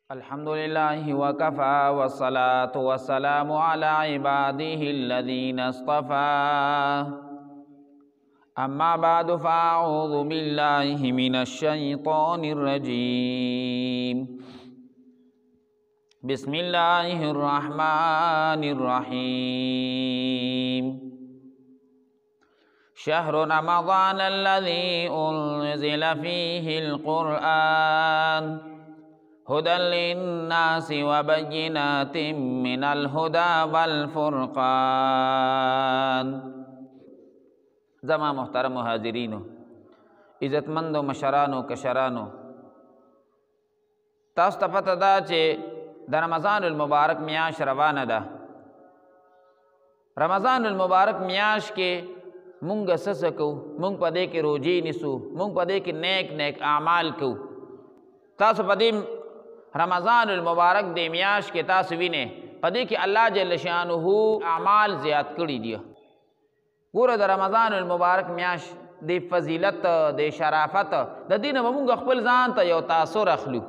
अल्हम्दुलिल्लाहि वकफ़ा वस्सलातु वस्सलामु अला इबादिहिल्लज़ीना इस्तफ़ा अम्मा बादु फ़अऊज़ु बिल्लाहि मिनश्शैतानिर्रजीम बिस्मिल्लाहिर्रहमानिर्रहीम शहरु रमज़ानल्लज़ी उन्ज़िल फ़ीहिल क़ुरआन हुदल लिन्नासि व बय्यिनातिम मिनल हुदा वल फुरक़ान। ज़मा मुहतरम मुहाजिरीनो, इज़्ज़तमंदो मशरानो कशरानो, तास्तु ता पता दा चे द रमज़ानुल मुबारक मियाश रवाना दा। रमज़ानुल मुबारक मियाश के मुंग ससको मुंग पदे के रोजे निसु मुंग पदे के नेक नेक आमाल को तासु पदे रमज़ानुल मुबारक दे मियाश के तासु विने पदे कि अल्लाह जल्ल शानुहु आमाल ज़ियाद करी दिया। गोर द रमज़ानुल मुबारक मियाश दे फजीलत दे शराफत द दीन मुंग खपल ज़ान त यो तासुर अखलू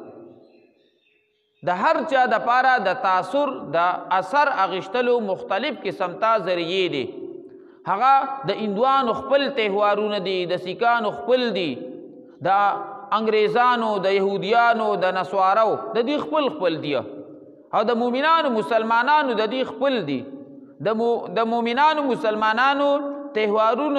द हर चा द पारा द तासुर द असर अगिश्तलु मुख्तलिफ किस्मता ज़रिए दे हगा द इंदुआन खपल त्यौहारून दी द सिकान खपल दी द अंग्रेज़ानो द यहूदियानो द नस्वारो द दी खपल खपल दिया और द मोमिनानो मुसलमानानो द दी खपल दी द मोमिनानो मुसलमानानो त्यौहारून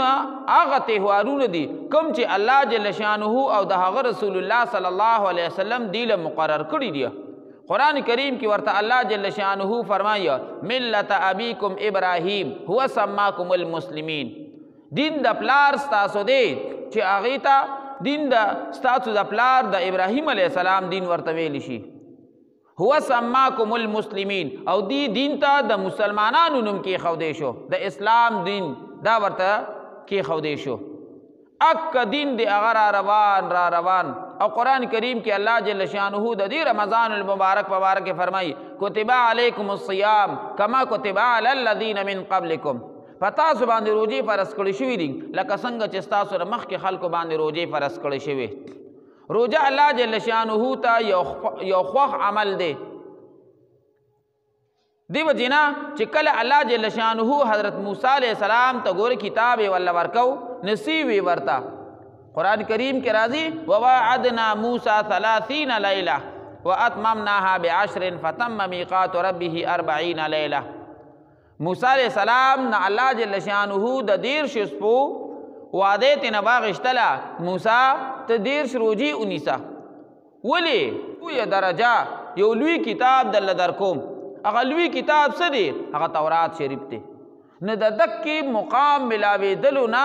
आगा त्यौहारून दी कम चे अल्लाह जल्ल शानुहु और द हग रसूलुल्लाह सल्लल्लाहु अलैहि वसल्लम दिल मुकर्रर करी दिया। कुरान करीम की वर्ता अल्लाह जल्ल शानुहु फरमाया मिल्लत अबीकुम इब्राहीम हुवा सम्माकुमुल मुस्लिमीन। दिन द प्लार स्तासो दे चे आगीता दिन द स्तासो द प्लार द इब्राहीम अलैहिस्सलाम दिन वर्तवेली शी हुवा सम्माकुमुल मुस्लिमीन और दी दिन ता द मुसलमानानु नुम के खौदेशो द इस्लाम दिन दा वर्ता के खौदेशो अक दिन दे अगर रा रवान और कुरान करीम के अल्लाह जल्ल शानुहु द दी रमज़ानुल मुबारक मुबारक फरमाई कुतिबा अलैकुमुस सियाम कमा कुतिबा अलल लज़ीना मिन क़ब्लिकुम पता बांधे रोजे फरस कड़ी शुवी दी लका संग चिस्ता सुर मख के खल को बांधे रोजे फरस कड़ी शुवे रोजा अल्लाह जल्ल शानुहु ता यो ख्वाह अमल दे दिव जिना चिकल अल्लाह जल्ल शानुहु हज़रत मूसा अलैहिस्सलाम तो गोर किताब वल्ला वर्कौ नसीब वर्ता कुरान करीम के राजी ववाअदना मूसा 30 लैला व अतममनाहा बिअश्रिन फतम्म मीक़ातु रब्बिही 40 लैला। मूसा अलैहिस्सलाम न अल्लाह जल्ल शानुहु द दीर शुस्पो वादे तिन बागिश्तला मूसा त दीर रोजी उनीसा वली ये दरजा योलवी किताब दल्ल दरकोम अगलवी किताब सदी अग तौरात शरीफ थे न ददक की मुकाम मिलावे दलु ना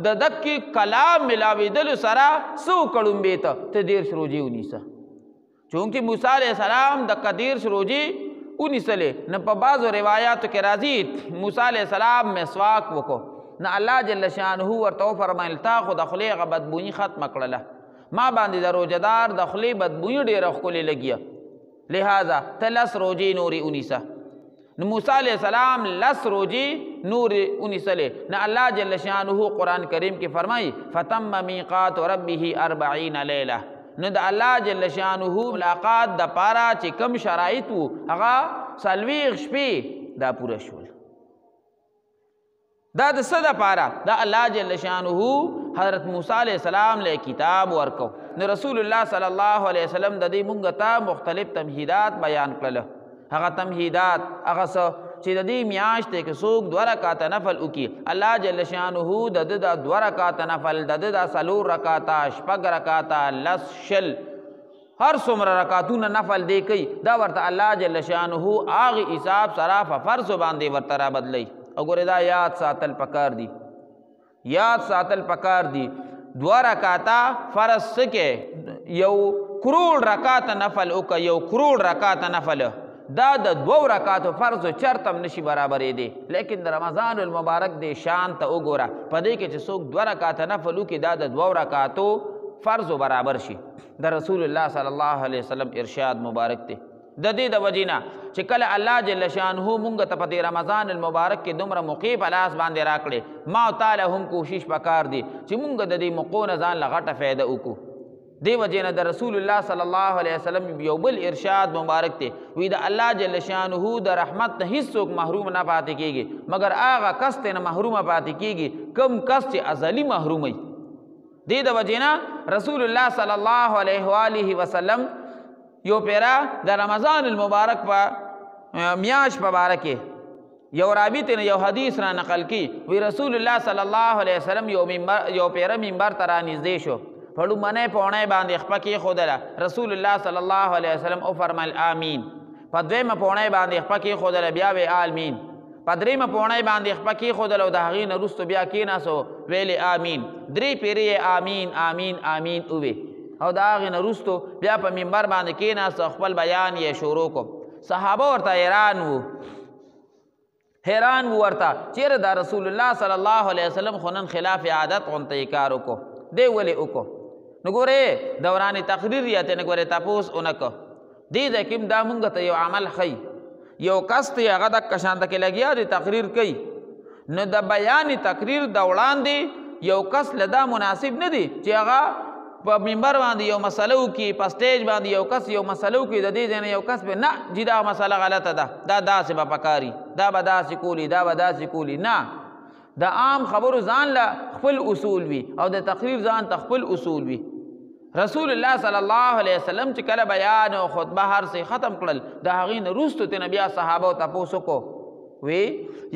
ददक की कलाम मिलावे दलु सरा सो कड़ुम्बे त दीर रोजी उनीसा चूँकि मूसा अलैहिस्सलाम द कदीर रोजी उनीसले न पबाज़ रिवायात के राजी मूसा अलैहिस्सलाम में स्वाक वको न अल्लाह जल्ल शानुहु वर तो फरमाइल ता खुद खले बदबुई खत्म कड़ला माँ बांधी द रोजदार दखले बदबुई डेर खोले लगिया लिहाजा तलस रोजी नूरी उनीसा न मूसा अलैहिस्सलाम लस रोजी नूर उनीसले न अल्लाह जल्ल शानुहु कुरान करीम की फरमाई फतम्म मीक़ातु रब्बिही 40 लैला न द अल्लाह जल्ल शानुहु मुलाकात द पारा चे कम शराइत वो अगा सलवीग शपी दा पूरा शोल दा द सदा पारा दा अल्लाह जल्ल शानुहु हज़रत मूसा अलैहिस्सलाम ले किताब वर्को न रसूलुल्लाह सल्लल्लाहु अलैहि वसल्लम द दी मुंगता मुख्तलिफ तमहीदात बयान कल अगा तमहीदात अगा स चे द दी मियाश ते के सूग दो रकात नफल उकी अल्लाह जल्ल शानुहु द द दो रकात नफल द द सलूर रकाता शपग रकाता लस शल हर सुमर रकातून नफल दे कई दा वर्ता अल्लाह जल्ल शानुहु आग हिसाब सराफ फर्ज बांधे वर्तरा बदलई अगोरे दा याद सातल पकार दी याद सातल पकार दी दो रकाता फर्ज सके यौ करोड़ रकात नफल उका यौ करोड़ रकात नफल दा द दो रकात फर्ज चरतम नशी बराबर दे लेकिन रमज़ानुल मुबारक दे शान त उगोरा पदे के सोक दो रकात नफल उकी दा द दो रकातो फर्ज बराबर शी द रसूलुल्लाह सल्लल्लाहु अलैहि वसल्लम इरशाद मुबारक थे द दे द वजीना चिकल अल्लाह जल्ल शानुहु मुंग तपति रमज़ानुल मुबारक के दुमरा मुकीब अलास बांधे राकड़े माँ ताला हम कोशिश पकार दी चि मुंग द दी मुकोन जान लगट फ़ायदा उकू دی وجه نه د رسول الله صلی الله علیه وسلم یو بل ارشاد مبارک دی وی د الله جل شانه د رحمت نه هیڅوک محروم نه پاتې کیږي مگر هغه کس ته نه محرومه پاتې کیږي کم کس چې ازلی محرومي دی د وجه نه رسول الله صلی الله علیه و آله وسلم یو پیرا د رمضان المبارک په میاش په باره کې یو رابط نه یو حدیث را نقل کی وی رسول الله صلی الله علیه وسلم یو پیرا منبر ته رانږدې شو په لومړنۍ پوړۍ باندې خپه کېښودله رسول الله صلی الله علیه وسلم وفرمیل آمین په دویمه پوړۍ باندې خپه کېښودله بیا وی آمین په دریمه پوړۍ باندې خپه کېښودله او د هغې نه وروستو بیا کېناستو ویلې آمین درې پیرې یې آمین آمین آمین ووې او د هغې نه وروستو بیا په منبر باندې کېناستو خپل بیان یې شروع کړو صحابه ورته حیران وو ورته چیرې دا رسول الله صلی الله علیه وسلم خو نن خلاف عادت غونته یې کار وکړو دی ولې وکړو نو ګورې دوران تقریر یا ته نه ګورې تپوس ونه که دې ځای کې دا مونږ ته یو عمل ښیي یو کس ته هغه دقه شانته کې لګیا دی تقریر کوي نو د بیان تقریر د وړاندې یو کس له دا مناسب نه دی چې هغه په منبر باندې یو مسله وکړي په سټیج باندې یو کس یو مسله وکړي د دې ځای نه یو کس به نه جي دا مسله غلطه ده دا داسې به پکاري دا به داسې کولی دا به داسې کولی نه د عام خبرو ځان له خپل اصول وي او د تقریر ځان ته خپل اصول وي رسول الله صلی الله علیه وسلم چې کله بیان او خطبه هر څه ختم کړل د هغې نه وروستو ترې بیا صحابو تپوس وکړو وی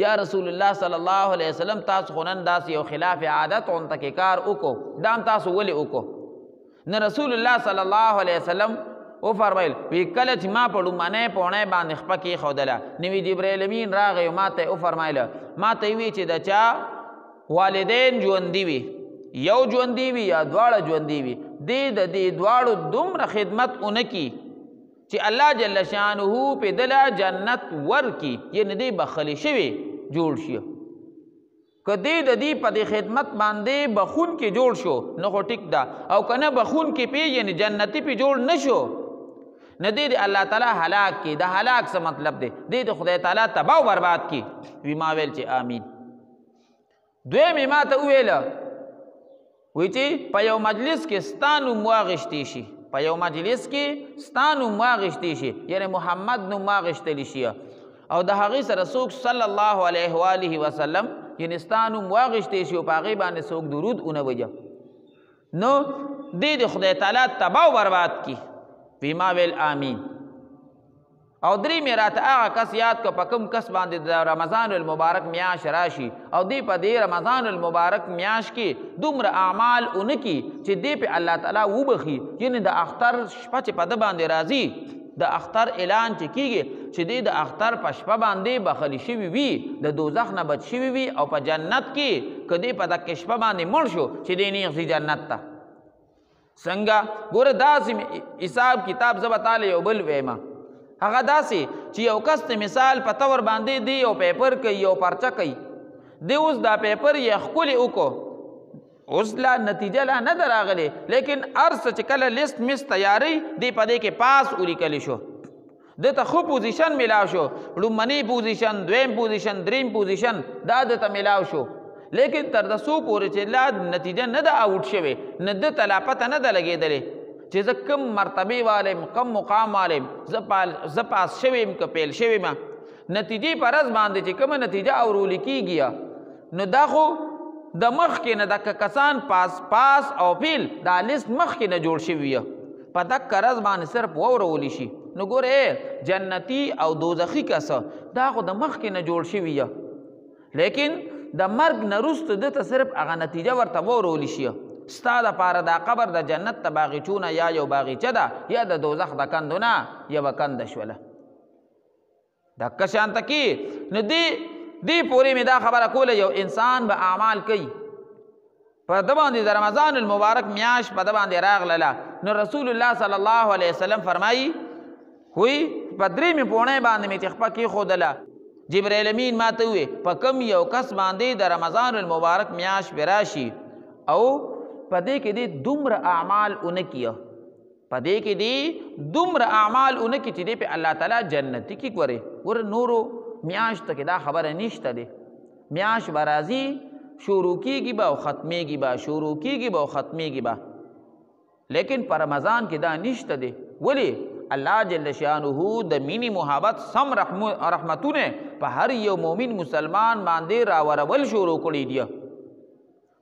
یا رسول الله صلی الله علیه وسلم تاسو خو نن داسې یو خلاف عادت غونته کې کار وکړو دا هم تاسو ولې وکړو نه رسول الله صلی الله علیه وسلم وفرمیل وی کله چې ما په لومړنۍ پوړۍ باندې خپه کېښودله نوي جبریل امین راغی ما ته یې وفرمایله ما ته یې وی چې د چا والدین ژوندي وي یو ژوندي وي یا دواړه ژوندي وي دې د دې دواړو دومره خدمت ونه کي چې الله جل شانه په دله جنت ورکي یعنې دې بخښلې شوي جوړ شي که دې د دې په دې خدمت باندې بخون کې جوړ شو نو خو ټیک ده او که نه بخون کې پې یعنې جنتي پې جوړ نه شو نه دې د الله تعالی هلاک کی د هلاک څه مطلب دی دې د خدای تعالی تباه و برباد کی وی ما ویل چې آمین دویم یې ما ته وویله وی چې په یو مجلس کې ستا نوم واغېشتی شي په یو مجلس کې ستا نوم واغېشتی شي یعنې محمد نوم واغېشتلی شي او د هغې سره څوک صلی الله علیه و آله وسلم یعنې ستا نوم واغېشتی شي او په هغې باندې څوک درود ونه ویه نو دې د خدای تعالی تباه و برباد کی وی ما ویل آمین او درې مې راته هغه کس یاد که په کوم کس باندې د رمضان المبارک میاشت راشي او دی په دې رمضان المبارک میاشت کې دومره اعمال ونه کي چې دی په الله تعالی وبخي یعنې د اختر شپه چې په ده باندې راځي د اختر اعلان چې کیږي چې دی د اختر په شپه باندې بخښلي شوي وي د دوزخ نه بچ شوي وي او په جنت کې که دی په دقې شپه باندې مړ شو چې دی نیغ ځي جنت ته څنګه ګوره داسې حساب کتاب زه به تاله یو بل ویمه هغه داسې چې یو کس ته مثال په طور باندې دی یو پیپر کوي یو پرچه کوي دی اوس دا پیپر یې ښکلې وکړو اوس لا نتیجه لا نه ده راغلی لیکن هر څه چې کله لیست مس تیاری دی په دې کې پاس ولیکلی شو ده ته ښه پوزیشن میلاو شو لومړنی پوزیشن دویم پوزیشن دریم پوزیشن دا ده ته میلاو شو لیکن تر د څو پورې چې لا نتیجه نه ده آوټ شوې نه ده ته لا پته نه ده لګېدلې چې زه کم مرتبې والیم کم مقام والیم زه پاس شویم که پیل شویم نتیجې په رز باندې چې کومه نتیجه اورول کېږي نو دا خو د مخکې نه دکه کسان پاس او پیل دا لیست مخکې نه جوړ شوي په دکه رز باندې صرف واورولی شي نو ګورې جنتي او دوزخي کسه دا خو د مخکې نه جوړ شوي لیکن د مرګ نه وروسته ده ته صرف هغه نتیجه ورته واورولی شي ستا دپاره دا قبر د جنت ته باغچونه یا یو باغچه ده یا د دوزخ د کندو نه یوه کنده شوله دکه شانته کې نو دې پورې مې دا خبره کوله یو انسان به اعمال کوي په ده باندې د رمضان المبارک میاشت په ده باندې راغلله نو رسول الله صلی الله علیه وسلم فرمایي وی په درېمې پوړۍ باندې مې چې خپه کېښودله جبریل امین ما ته وویې په کم یو کس باندې د رمضان المبارک میاشت پې راشي او په دې کې دی دومره اعمال ونه کیه په دې کې دی دومره اعمال ونه کي چې دی په الله تعالی جنتي کې ګورې نورو میاشت کې دا خبره نشته دی میاشت به راځي شروع کېږي به او ختمېږي به شروع کېږي به او ختمېږي به لیکن په رمضان کې دا نشته دی. ولې؟ الله جل شانه د مینې محبت سم رحمتونه په هر یو مؤمن مسلمان باندې راورول شروع کړي دي.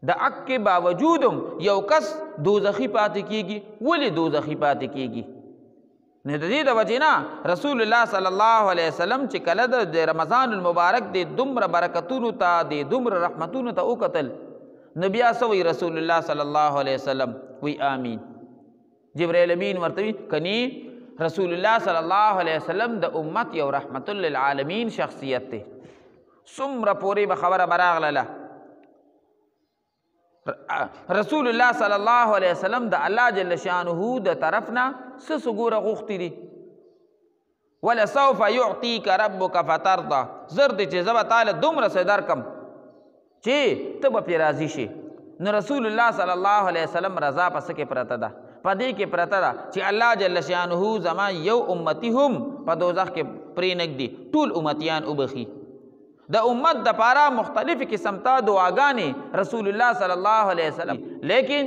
د حق کې باوجود یو کس دوزخي پاتې کیږي. ولې دوزخي پاتې کیږي؟ نه د دې د وجې نه رسول الله صلی الله علیه وسلم چې کله د رمضان المبارک د دومره برکتونو ته د دومره رحمتونو ته وکتل، نو بیا څه وایي رسول الله صلی الله علیه وسلم؟ وی آمین. جبرائیل امین ورته وی کني رسول الله صلی الله علیه وسلم د امت یو رحمت للعالمین شخصیت دی. څومره پورې به خبره براغله رسول الله صلی الله علیه وسلم د الله جل شانه د طرف نه څه څه غوښتي دي. ولسوف یعطیک ربک فترضى، زر دی چې زه به تاله دومره څه درکم چې ته به پرې راضي شي. نو رسول الله صلی الله علیه وسلم رضا په څه کې پرته ده؟ په دې کې پرته ده چې الله جل شانه زما یو امتی هم په دوزخ کې پرې نږدي، ټول امتیان وبخي. د امت د پاره مختلف قسمتا دعاګانې رسول الله صلی الله علیه وسلم، لیکن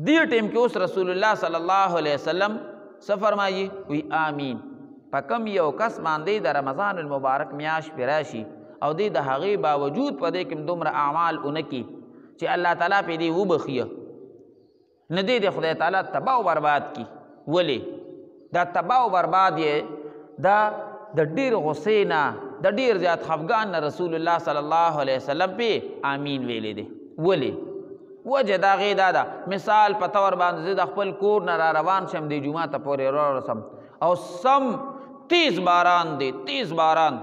دې ټیم کې اوس رسول الله صلی الله علیه وسلم څه فرمایي؟ وی آمین. په کم یو کس باندې د رمضان المبارک میاشت پرې راشي او دې د هغې باوجود په دې کې دومره اعمال ونکړي چې الله تعالی پې دې وبخیه، نه دې د خدای تعالی تباه و برباد کی. ولې؟ دا تباه و برباد یې دا د ډېر غصې نه د ډېر زیات خفګان نه رسول الله صلی الله علیه وسلم پې آمین ویلی دی. ولې؟ وجه د هغې دا ده، مثال په طور باندې زه د خپل کور نه را روان شم د جومات پورې رارسم او سم تیز باران دی، تیز باران،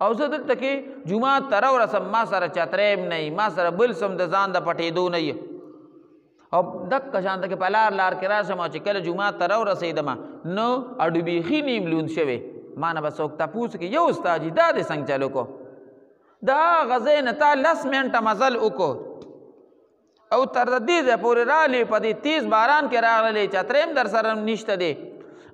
او زه دلته کې جومات ته راورسم، ما سره چتریم نه ما سره بل سم د ځان د پټېدو نه او دکه شانته کې په لار کې راشم او چې کله جومات ته راورسېدم نو اډو بیخي نیم لوند شوی. ما نه به څوک تپوس کې یو استاد دا دې څنګه چل وکړو؟ دا غزې نه تا 10 منټه مزل وکړو او تر دې ځای پورې راغلې، په دې تیز باران کې راغلې، چتریم در سره نشته دی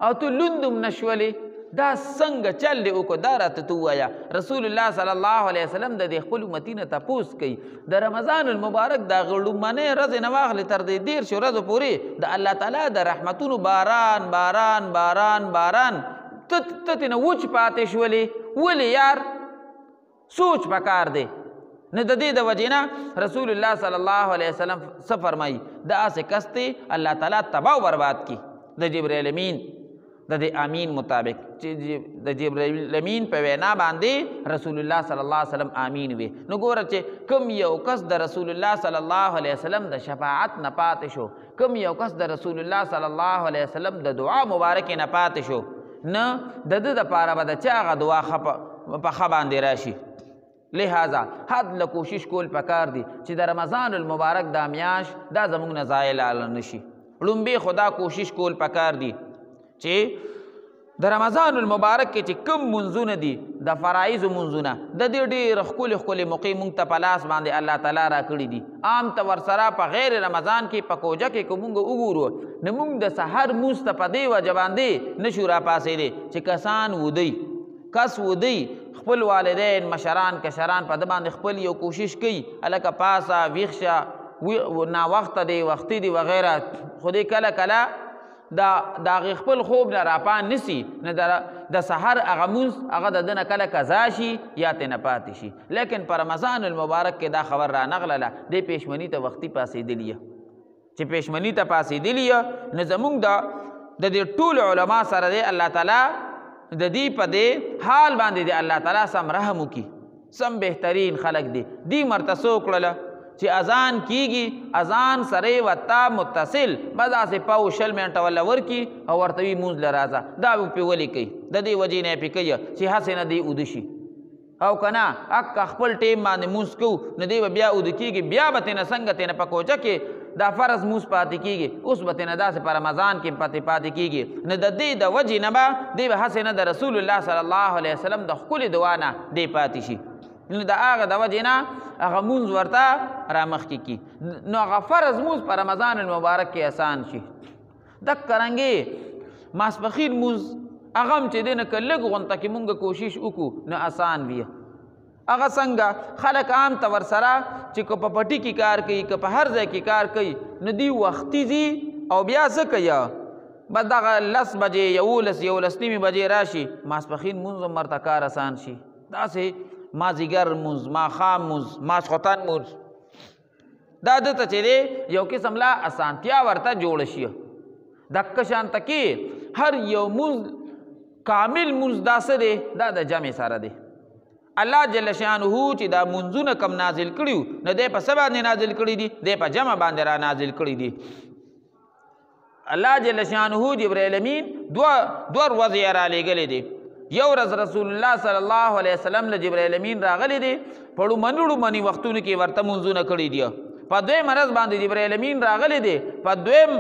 او تو لوندم نه شولې، دا څنګه چل دې وکړو؟ دا راته ته ووایه. رسول الله صلی الله علیه وسلم د دې خپل امتي نه تپوس کوي. د رمضان المبارک دا لومړنۍ ورځې نه واخلې تر دې 13 ورځو پورې د الله تعالی د رحمتونو باران باران باران باران ته ترې نه وچ پاتې شولې. ولې یار؟ سوچ پکار دی. نه د دې د وجې نه رسول الله صلی الله علیه وسلم څه فرمایي؟ داسې کس دی الله تعالی تباه و برباد کی. د جبرائیل امین د دې آمین مطابق چې د جبرائیل امین په وینا باندې رسول الله صلی الله علیه وسلم آمین وی. نو ګوره چې کوم یو کس د رسول الله صلی الله علیه وسلم د شفاعت نه پاتې شو، کوم یو کس د رسول الله صلی الله علیه وسلم د دعا مبارکې نه پاتې شو، نه د ده دپاره به د چا هغه دعا په ښه باندې راشي. لہذا حد له کوشش کول پکار دي چې د رمضان المبارک دا میاشت دا زموږ نه ضایع لاړه نشي. لومبې خدا کوشش کول پکار دي چې د رمضان المبارک کې چې کوم منځونه دي د فرایضو منځونه د دې ډېر ښکلې ښکلې موقع مونږ ته په لاس باندې الله تعالی راکړي دي. عام ته ورسره په غیر رمضان کې په کوجه کې که مونږ وګورو نو مونږ د سحر مونځ ته په دې وجه باندې نشو راپاڅېدی چې کسان ودی، کس ودی، خپل والدین مشران کشران په ده باندې خپل یو کوشش کوي هلکه پاسه ویښ شه ناوخته دی وختي دی وغیره، خو دې کله کله د هغې خپل خوب نه راپان نیسي، نه د سحر هغه مونځ هغه د ده نه کله قضا شي یا ترې نه پاتې شي. لیکن په رمضان المبارک کې دا خبر رانغلله دې پېشمني ته وختي پاسېدلي یه چې پېشمني ته پاسېدلي یه نو زمونږ د دې ټولو علما سره دی الله تعالی د دې په دې حال باندې دی الله تعالی سم رحم وکړي. سم بهترین خلق دی دې مرته څه وکړله چې اذان کیږي، اذان سره ورته متصل به داسې پاو شل منټه وله ورکړي او ورته وي مونځ له راځه. دا به پې ولې کوي؟ د دې وجې نه یې پې کوي چې هسې نه دی اوده شي او که نه اکه خپل ټیم باندې مونځ کوو نو دی به بیا اوده کېږي، بیا به ترېنه څنګه ترېنه په کوچه کې دا فرض مونځ پاتې کېږي، اوس به ترېنه داسې په رمضان کې پاتې کېږي. نو د دې د وجې نه به دی به هسې نه د رسول الله صلی الله علیه وسلم د ښکلې دعا نه دی پاتې شي. نو د هغه د وجې نه هغه مونځ ورته رامخکې کي نو هغه فرض مونځ په رمضان المبارک کې اسان شي. دکه رنګې ماسپښین مونځ هغه هم چې دی نه که لږ غونته کې مونږ کوشش وکړو نو اسان وي. هغه څنګه خلک عام ته ورسره چې که په پټي کې کار کوي که په هر ځای کې کار کوي نو دوی وختي ځي او بیا څه کوي بس دغه 10 بجې 11 نیمې بجې راشي ماسپښین مونځ هم ورته کار اسان شي داسې مازدیګر مونځ ماښام مونځ ماسخوتن مونځ دا دته چې دی یو قسم لا اسانتیا ورته جوړه شي دکه شانته کې هر یو مونځ کامل مونځ دا څه دی دا د جمع سره دی الله جل شانه چې دا منځونه کم نازل کړیو نه دی په څه باندې نازل کړي دي دی په جمع باندې را نازل کړي دي الله جل شانه جبرائیل امین دوه ورځې را لېږلې دي یو ورځ رسول الله صلی الله علیه وسلم له جبرائیل امین راغلی دی په ړومني وختونو کې ورته منځونه کړي دي په دویم ورځ باندې جبرائیل امین راغلی دی په دویم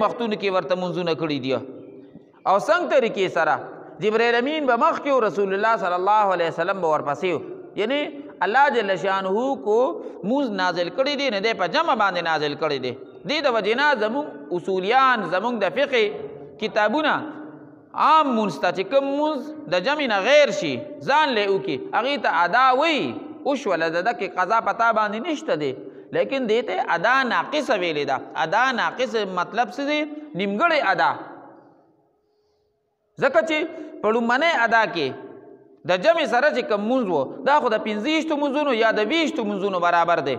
وختونو کې ورته منځونه کړي دي او څنګه طریقې سره جبرائیل امین به مخکې و رسول الله صلی الله علیه وسلم به ورپسې و یعنی الله جل شانه کو موز نازل کړي دي نه دی په جمع باندې نازل کړي دي دې د وجې نه زموږ اصولیان زموږ د فقه کتابونه عام مونځ ته چې کوم مونځ د جمع نه غیر شي ځان لی وکړي هغې ته ادا وایي وشوله د دکې قضا پتا باندې نشته دی لیکن دې ته ادا ناقصه ویلې ده ادا ناقص مطلب څه دی نیمګړې ادا ځکه چې په لومړنۍ ادا کې د جمع سره چې کوم مونځ و دا خو د 25 مونځونو یا د 20 مونځونو برابر دی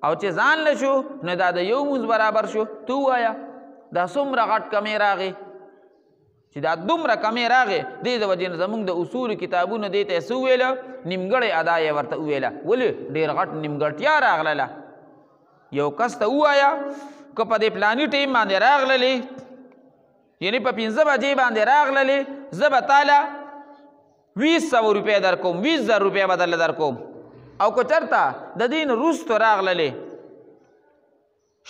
او چې ځان له شو نو دا د یو مونځ برابر شو تو ووایه دا څومره غټ کمی راغی چې دا دومره کمی راغی دې د وجې نه زموږ د اصولو کتابونو دې ته یې څه وویله نیمګړې ادا یې ورته وویله ولې ډېر غټ نیمګړتیا راغلله یو کس ته ووایه که په دې پلاني ټیم باندې راغللې یعنی په 15 بجې باندې راغللې زه به تاله 200 روپۍ در کوم 20,000 روپۍ به درله در کوم او که چېرته د دې نه وروستو راغللې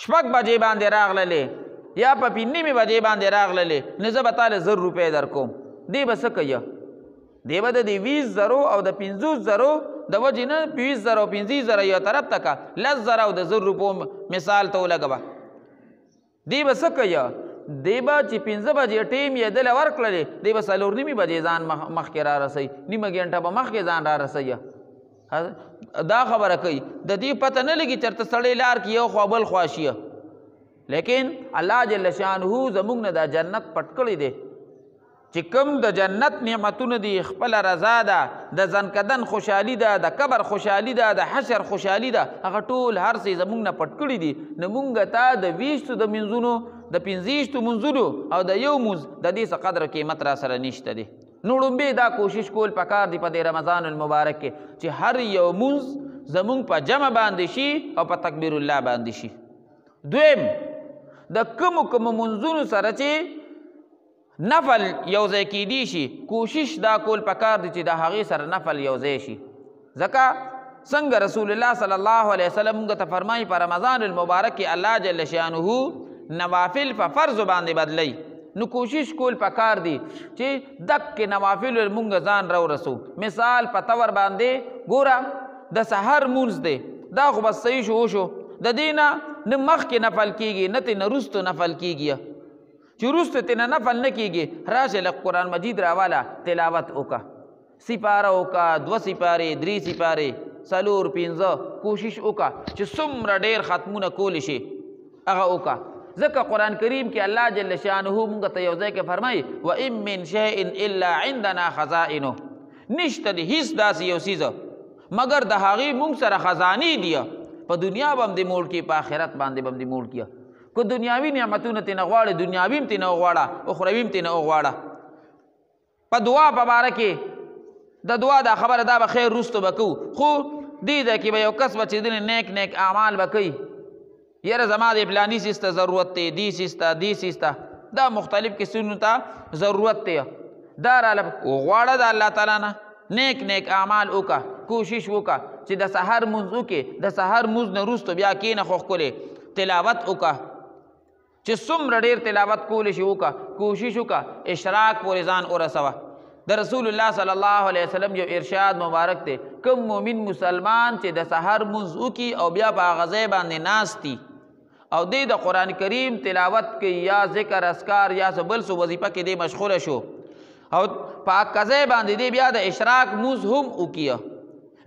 6 بجې باندې راغللې یا په 5 بجې باندې راغللې نو زه به تاله 1,000 روپۍ در کوم دې به څه کوي دې به د دې 20,000 او د 50,000 د وجې نه 20,000 او 50,000 یو طرف ته کا 10,000 او د 1,000 روپو مثال ته ولګوه دې به څه کوي دی به چې 15 بجې ټیم یې دله ورکړلې دی به 4:30 بجې ځان مخکې را رسوي نیمه ګنټه به مخکې ځان را رسوي دا خبره کوي د دې پته نه لګي چېرته سړی لار کې یو خوا بل خوا شي لیکن الله جل شانه زموږ نه دا جنت پټ کړی دی چې کوم د جنت نعمتونه دي خپله رضا ده د ځنکدن خوشحالي ده د قبر خوشحالي ده د حشر خوشحالي ده هغه ټول هر څه زموږ نه پټ کړي دي نو موږ ته د 20 د منځونو د 50 منځونو او د یو مونځ د دې څه قدر قیمت را سره نشته دی نو لومبې دا کوشش کول پکار دی په دې رمضان المبارک کې چې هر یو مونځ زموږ په جمع باندې شي او په تکبیر الله باندې شي دویم د کومو منځونو سره چې نفل یو ځای کیدی شي کوشش دا کول پکار دی چې د هغې سره نفل یو ځای شي ځکه څنګه رسول الله صلی الله علیه وسلم موږ ته فرمایي په رمضان المبارک کې الله جل شانه نوافل په فرض باندې بدلی نو کوشش کول پکار دی چې دکې نوافل مونږ ځان راورسو مثال په طور باندې ګوره د سحر مونځ دی دا خو بس صحیح شو وشو د دې نه نه مخکې نفل کیږي نه ترې نه وروستو نفل کیږي چې وروسته ترې نه نفل نه کیږي راشه لږ قرآن مجید راواله تلاوت وکړه سپاره وکړه 2 سپارې 3 سپارې 4 5 کوشش وکړه چې څومره ډېر ختمونه کولی شي هغه وکړه ځکه قرآن کریم کې الله جل شانه مونږ ته یو ځای کې فرمایي وان من شیء الا عندنا خزائنه نشته دی هیڅ داسې یو څیز مګر د هغې مونږ سره خزانې دي په دنیا به هم دې موړ کړي په آخرت باندې به هم دې موړ کړي که دنیاوي نعمتونه ترې نه غواړې دنیاوي هم ترې نه وغواړه اخروي هم ترې نه وغواړه په دعا په باره کې د دعا دا خبره دا به خیر وروستو به کوو خو دې ځای کې به یو کس به چې نیک نیک اعمال به کوي یاره زما د پلاني سیز ته ضرورت دی دې سیز ته دې سیز ته دا مختلف کسونو ته ضرورت دی دا راله وغواړه د الله تعالی نه نیک نیک اعمال وکړه کوشش وکړه چې د سحر مونځ وکړې د سحر مونځ نه وروستو بیا کښېنه خو ښکلې تلاوت وکړه چې څومره ډېر تلاوت کولی شي وکړه کوشش وکړه اشراق پورې ځان ورسوه د رسول الله صلی الله علیه وسلم یو ارشاد مبارک دی کوم مؤمن مسلمان چې د سحر مونځ وکړي او بیا په هغه ځای باندې ناست دي او دی د قرآن کریم تلاوت کوي یا ذکر اذکار یا څه بل څه وظیفه کې دی مشغوله شو او پاک کزی باندې دی بیا د اشراق مونځ هم وکیه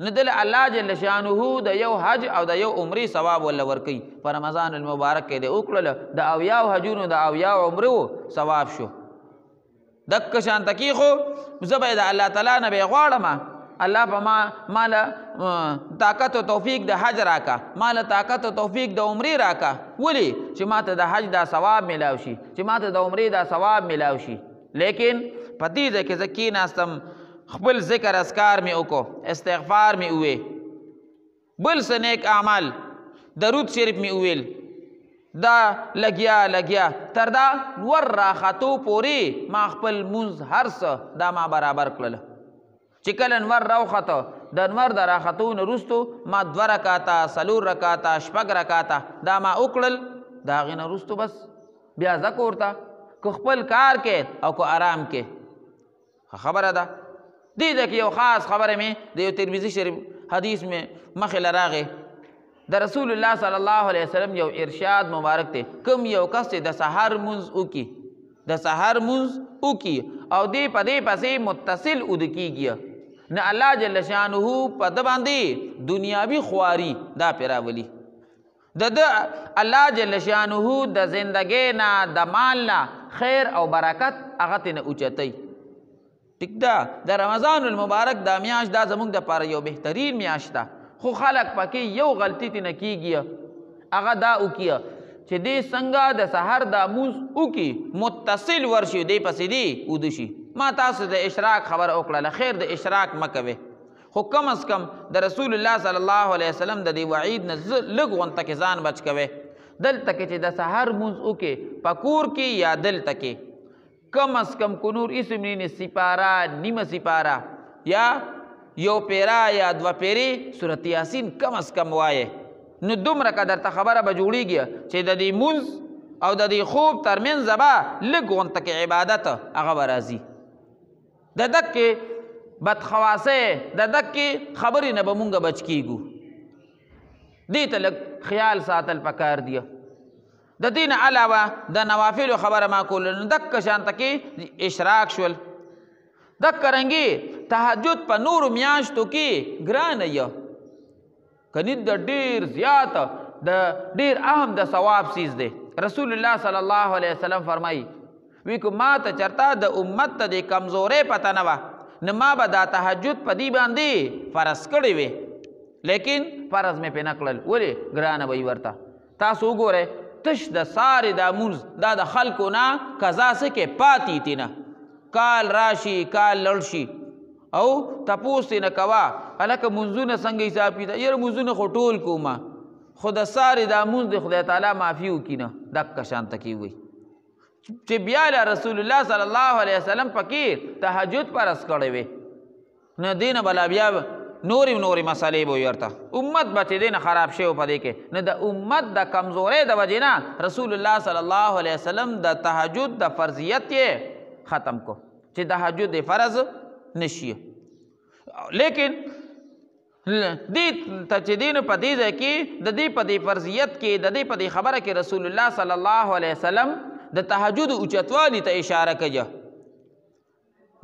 نو دل الله جل شانه د یو حج او د یو عمرې ثواب ولا ورکوي په رمضان المبارک کې د وکړله د اویاو حجونو د اویاو عمرو ثواب شو دک شانته کې خو زه به د الله تعالی نه به غواړم الله په مال طاقت او توفیق د حج راکا مال طاقت او توفیق د عمرې راکا ولی چې ماته د حج دا ثواب ملاو شي چې ماته د عمرې دا ثواب ملاو شي لیکن په دې ځای کې زه کېناستم خپل ذکر اذکار می وکړو استغفار می وویل بل څه نیک اعمال درود شریف می وویل دا لګیا تر دا ور راختو پورې ما خپل مونځ هر څه دا ما برابر کړل چې کله انور راوخته د انور د راختو نه وروستو ما 2 رکاته 4 رکاته 6 رکاته دا ما وکړل د هغې نه وروستو بس بیا زه کور ته که خپل کار کې او که آرام کې خبره ده دې ځای کې یو خاص خبره مې د یو ترمذي شریف حدیث مې مخې له راغې د رسول الله صلی الله علیه وسلم یو ارشاد مبارک دی کوم یو کس چې د سحر مونځ وکړي د سحر مونځ وکړي او دې په دې پسې متصل اود کېږي نه الله جل شانه په ده باندې دنیاوي خواري دا پرې راولي د الله جل شانه د زندګۍ نه د مال نه خیر او برکت هغه ترې نه اوچتوي ټیک ده د رمضان المبارک دا میاشت دا زموږ دپاره یو بهترین میاشت ده خو خلک پکې یو غلطي ترې نه کېږي هغه دا وکړي چې دې څنګه د سحر دا مونځ وکړي متصل ورشي دې پسې دې اوده شي ما تاسو د اشراق خبره وکړله خیر د اشراق مه کوئ خو کم از کم د رسول الله صلی الله علیه وسلم د دې وعید نه لږ غونته کې ځان بچ کوئ دلته کې چې د سحر مونځ وکړې په کور کې یا دلته کې کم از کم کنور اسم نینې سپاره نیمه سپاره یا یو پیرا یا 2 پیرې سورت یاسین کم از کم وایې نو دومره که درته خبره به جوړېږي چې د دې مونځ او د دې خوب ترمنځ به لږ غونته کې عبادت هغه به راځي د دکې بدخواسۍ د دکې خبرې نه به مونږ بچ کېږو دې ته لږ خیال ساتل پکار دی د دې نه علاوه د نوافلو خبره ما کوله نو دکه شانته کې اشراق شول دکه رنګې تهجد په نورو میاشتو کې ګرانه یه کنی د ډېر زیات د ډېر اهم د ثواب سیز دی رسول الله صلی الله علیه وسلم فرمایي وی که ما ته چرته د امت ته د کمزورۍ پته نه وه نه ما به دا تهجد په دې باندې فرض کړی وې لیکن فرض مې پې نه کړل ولې ګرانه به ورته تاسو وګورئ تش د سارې دا مونځ دا د خلکو نه قضا څه کې پاتې تي نه کال راشي کال لړ شي او تپوس ترې نه کوه هلکه مونځونه څنګه حساب کړي یاره مونځونه خو ټول کومه خو د سارې دا مونځ د خدای تعالی معافي وکړي نه دقه شانته کې وي چې بیا له رسول الله صلی الله علیه وسلم پکې تهجد فرض کړی وی نه دې نه بلا بیا نورې مسئلې به ورته امت به چې دې نه خراب شوی په دې کې نه د امت د کمزورۍ د وجې نه رسول الله صلی الله علیه وسلم د تهجد د فرضیت یې ختم کو چې تهجد فرض نشي لیکن دې ته چې دې نه په دې ځای کې د دې په دې فرضیت کې د دې په دې خبره کې رسول الله صلی الله علیه وسلم د تهجد اوچتوالي ته اشاره کوي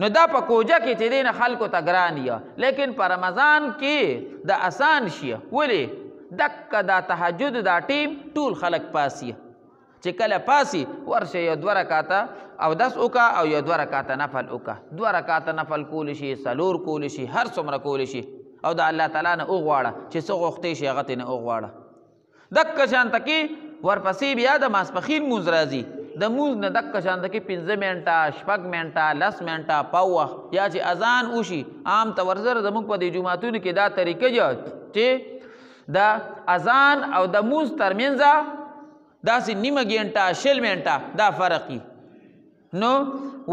نو دا په کوجه کې چې دی نه خلکو ته ګران یه لیکن په رمضان کې د اسان شي ولې دکه دا تهجد دا ټیم ټول خلک پاسي چې کله پاسي ورشه یو 2 رکاته او 10 وکا او یو 2 رکاته نفل وکا 2 رکاته نفل کول شي 4 کول شي هر څومره کول شي او د الله تعالی نه وغواړه چې څه غوښتې شي هغه ترې نه وغواړه دکه شانته کې ورپسې بیا د ماسپښین مونځ راځي د مونځ نه دکه شانته کې 15 منټه 6 منټه 10 منټه پاو یا چې اذان وشي عام طور سره زموږ په دې جوماتونو کې دا طریقه چې د اذان او د مونځ ترمنځ داسې نیمه ګینټه 6 منټه دا فرق نو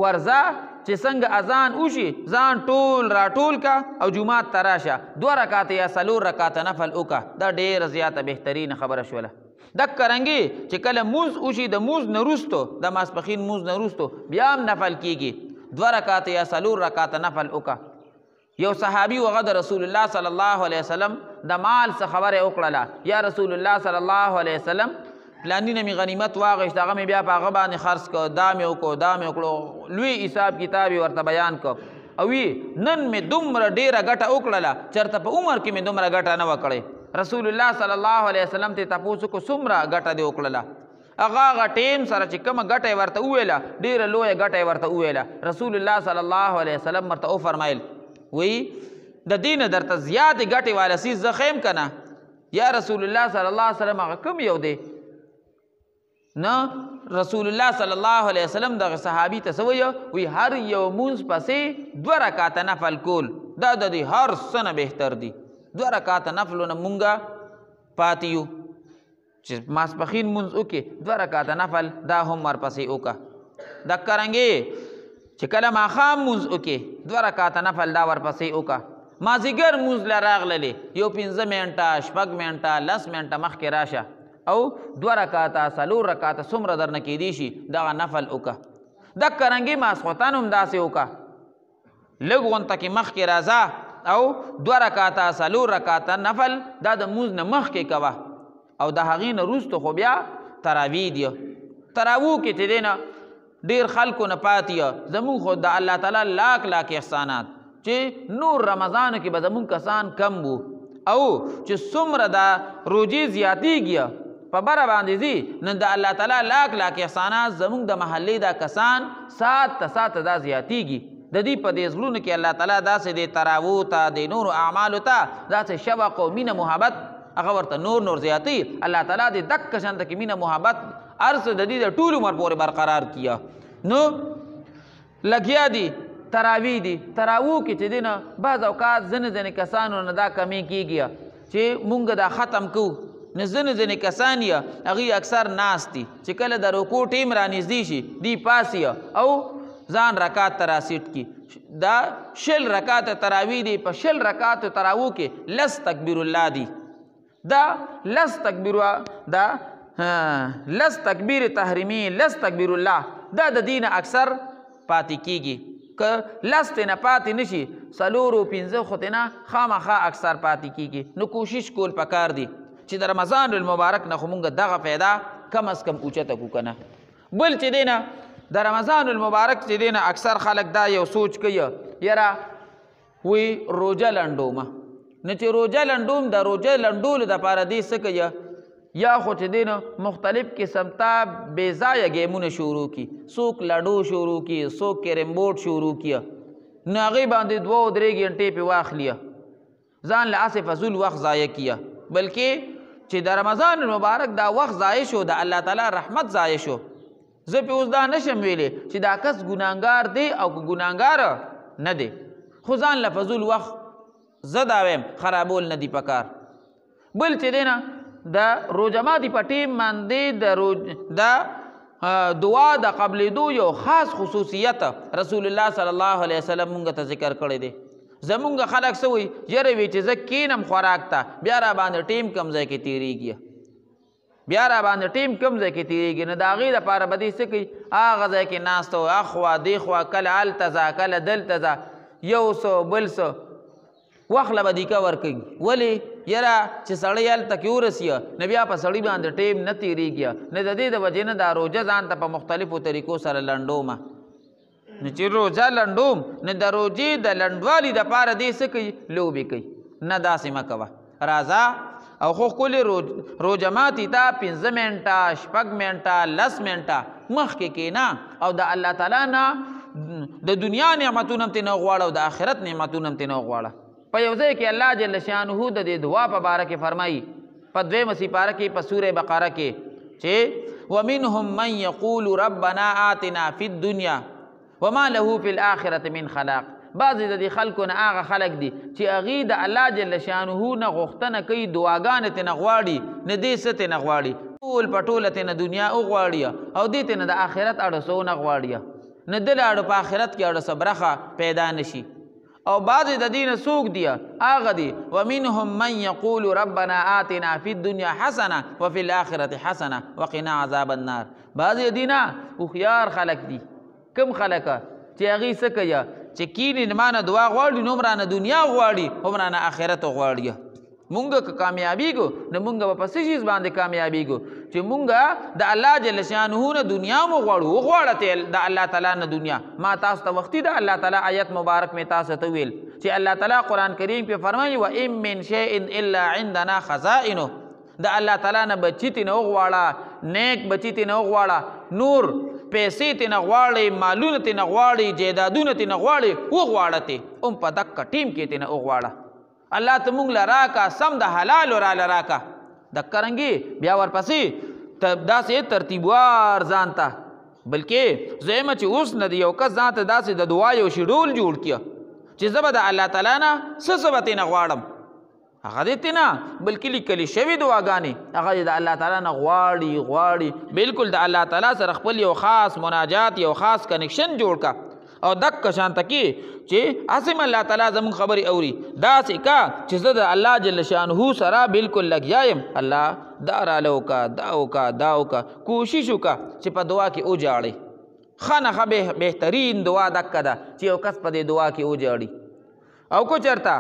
ورځه چې څنګه اذان وشي ځان ټول راټول کا او جومات ته راشه 2 رکاته یا 4 رکاته نفل وکړه دا ډېره زیاته بهترین خبره شوله دک رنګي چې کله مونځ وشي د مونځ نه وروستو د ماسپښین مونځ نه وروستو بیا هم نفل کېږي 2 رکاته یا 4 رکاته نفل وکړه یو صحابي هغه د رسول الله صلی الله علیه وسلم د مال څه خبره وکړله یا رسول الله صلی الله علیه وسلم پلانی نه مې غنیمت واغېست هغه مې بیا په هغه باندې خرڅ کړ دا مې وکړو دا مې وکړو لوی حساب کتاب یې ورته بیان کړ او نن مې دومره ډېره ګټه وکړله چېرته په عمر کې مې دومره ګټه نه وه کړې رسول الله صلی الله علیه وسلم ته تپوس وکړو څومره ګټه دې وکړله هغه ټیم سره چې کومه ګټه یې ورته وویله ډېره لویه ګټه یې ورته وویله رسول الله صلی الله علیه وسلم ورته وفرمیل وی د دې نه درته زیاتې ګټې والا څیز زه ښیم که نه یا رسول الله صلی الله علیه وسلم هغه کوم یو دی نه رسول الله صلی الله علیه وسلم دغه صحابي ته څه ویه وی هر یو مونځ پسې 2 رکاته نفل کول دا د دې هر څه نه بهتر دي 2 رکاته نفلونه مونږه پاتې یو چې ماسپښین مونځ وکړې 2 رکاته نفل دا هم ورپسې وکړه د کرنګې چې کله ماښام مونځ وکړې 2 رکاته نفل دا ورپسې وکړه مازدیګر مونځ له راغللې یو 15 منټه 6 منټه 10 منټه مخکې راشه او 2 رکاته 4 رکاته څومره درنه کیدی شي دغه نفل وکړه د کرنګې ماسخوتن هم داسې وکړه لږ غونته کې مخکې راځه او 2 رکاته 4 رکاته نفل دا د مونځ نه مخکې کوه او د هغې نه وروسته خو بیا تراوی دی تراوو کې چې دی نه ډېر خلکو نه پاتې زمونږ خو د الله تعالی لاک لاک احسانات چې نور رمضانو کې به زمونږ کسان کم وو او چې څومره دا روجې زیاتېږي په بره باندې ځي نن د الله تعالی لاک لاک احسانات زمونږ د محلې دا کسان سات ته ساته دا زیاتېږي د دې په دې زړونو کې الله تعالی داسې د تراوو ته د نورو اعمالو ته داسې شوق او مینه محبت هغه ورته نور زیاتی الله تعالی دې دک شانته کې مینه محبت ارس د دې د ټول عمر پورې برقرار کیا نو لګیا دي تراوی دي تراوو کې چې دی نه بعض اوقات ځینې کسانو نه دا کمی کېږي چې مونږ دا ختم کوو نه ځینې کسان یې هغوی اکثر ناست دي چې کله د رکوع ټیم رانږدې شي دی پاس او ځان رکات ته راسیټ کي دا 60 رکات تراوی دي په 60 رکاتو تراوو کې لس تکبیر الله دي دا لس تکبیر دا لس تکبیر تحریمی لس تکبیر الله دا د دین اکثر پاتې کیږي که لس ته نه پاتې نشي 4 او 15 خو ته نه خامخا اکثر پاتې کیږي نو کوشش کول پکار دي چې د رمضان المبارک نه خو مونږ دغه پیدا کم از کم اوچته کو کنه بل چې دی نه د رمضان المبارک چې دی نه اکثر خلک دا یو سوچ کوي یاره وی روجه لنډومه نه چې روجه لنډوم د روجه لنډولو دپاره دې څه کوي یا خو چې دی نه مختلف قسم ته بې ځایه ګیمونه شروع کي څوک لډو شروع کي څوک کیرم بورډ شروع کي نو هغې باندې 2 او 3 ګنټې پې واخلي ځان له هسې فضول وخت ضایع کیه بلکې چې د رمضان المبارک دا وخت ضایع شو د الله تعالی رحمت ضایع شو زه پې اوس دا نشم ویلی چې دا کس ګناهګار دی او که ګناهګار نه دی خو ځان له فضول وخت زه دا ویم خرابول نه دي پکار بل چې دی نه د روژه ماتي په ټیم باندې د دعا د قبلېدو یو خاص خصوصیت رسول الله صلی الله علیه وسلم مونږ ته ذکر کړی دی زمونږ خلک څه وایي یاره وی چې زه کینم خوراک ته بیا را باندې ټیم کم ځای کې تېرېږي بیا را باندې ټیم کم ځای کې تېرېږي نو د هغې دپاره به دې څه کوي هغه ځای کې ناسته و اخوا دېخوا کله هلته ځه کله دلته ځه یو څه بل څه وخت له به دیکه ورکوي ولې یاره چې سړی هلته کې ورسي نو بیا په سړي باندې ټیم نه تېرېږي نو د دې د وجې نه دا روژه ځان ته په مختلفو طریقو سره لنډومه نو چې روژه لنډوم نو د روژې د لنډوالي دپاره دې څه کوي لوبې کوي نه داسې مه کوه راځه او خو ښکلې روژه ماتي ته 15 منټه 6 منټه 10 منټه مخکې کښېنه او د الله تعالی نه د دنیا نعمتونه هم ترې نه غواړه او د آخرت نعمتونه هم ترې نه غواړه په یو ځای کې الله جل شانه د دې دعا په باره کې فرمایي په 2 سپاره کې په سورې بقره کې چې ومنهم من یقول ربنا آتنا فی الدنیا وما له فی الآخرة من خلاق بعضې د دې خلکو نه هغه خلک دي چې هغې د الله جل شانه نه غوښتنه کوي دعاګانې ترې نه غواړي نه دې څه ترې نه غواړي ټول په ټوله ترې نه دنیا وغواړي او دې ترې نه د آخرت اړه څه ونه غواړي نه دله اړه په آخرت کې اړه څه برخه پیدا نشي او بعضې د دې نه څوک دي هغه دي ومنهم من یقول ربنا آتنا فی الدنیا حسنه وفي الآخرة حسنه وقنا عذاب النار بعضې د دې نه هوښیار خلک دي کم خلک چې هغې څه کوي چې کینې ما نه دعا غواړي نو هم رانه دنیا غواړي هم رانه آخرت غواړي مونږ که کامیابیږو نو مونږ به په څه شیز باندې کامیابیږو چې مونږ د الله جل شانه نه دنیا مو غواړو وغواړه د الله تعالی نه دنیا. ما تاسو ته وختي د الله تعالی آیت مبارک میں تاسو ته ویل چې الله تعالی قرآن کریم پې فرمایي وان من شیء الا عندنا خزائنه. د الله تعالی نه بچي تې نه وغواړه، نیک بچي تې نه وغواړه، نور پیسې تې نه غواړې، مالونه تې نه غواړې، جایدادونه تې نه غواړې، وغواړه تې په دقه ټیم کې تې نه وغواړه. الله ته مونږ له راکا سم د حلالو راله راکا. دقه رنګې بیا ورپسې داسې ترتیبوار ځان ته بلکې زه یم چې اوس نه د یو کس ځان ته داسې د دعا یو شیډول جوړ کړه چې زه به د الله تعالی نه څه به ترې نه غواړم، هغه دې ترې نه بلکې لیکلي شوي دعاګانې هغه د الله تعالی نه غواړي. بالکل د الله تعالی سره خپل یو خاص مناجات یو خاص کنیکشن جوړ کا او دقه شانته کې چې هسې الله تعالی زموږ خبرې اوري داسې کا چې زه د الله جل شانه سره بالکل لګیا یم. الله دا راله وکړه، دا وکړه، دا وکړه، کوشش وکړه چې په دعا کې وجاړئ. ښه نه بهترین دعا دقه ده چې یو کس په دې دعا کې وجاړي. او کو چېرته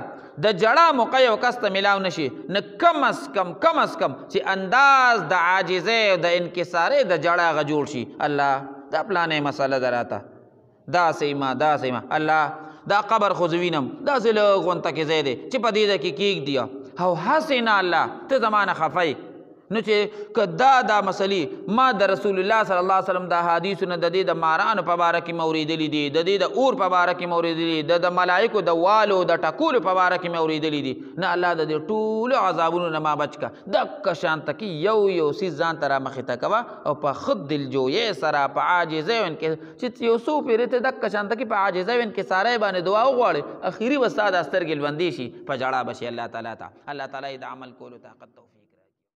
د جړه موقع یو کس ته میلاو نشي نه کم از کم چې انداز د عاجزۍ او د انکسارۍ د جړه هغه جوړ شي. الله دا پلانې مسله ده راته، دا سیما الله دا قبر خو زه وینم داسې لږ غونته کې ځای دی چې په دې کې کېږدي او هسې نه الله ته زما نه خفی. نو چې که دا مسلې ما د رسول الله صلی الله علیه وسلم د حدیثونه د دې د مارانو په باره کې مې اورېدلي دي، د دې د اور په باره کې مې اورېدلي دي، د ملایکو د والو د ټکولو په باره کې مې اورېدلي دي، نه الله د دې ټولو عذابونو نه ما بچ کا. دقه شانته کې یو څیز ځان ته رامخې ته کوه او په ښه دلجویۍ سره په عاجزۍ چې یو څو پېرې ته دقه شانته کې په عاجزۍ او انکسارۍ باندې دعا وغواړې اخري به ستا دا سترګې لوندې شي په ژړا به شي الله تعالی ته. الله تعالی د عمل کولو طاقت توفیق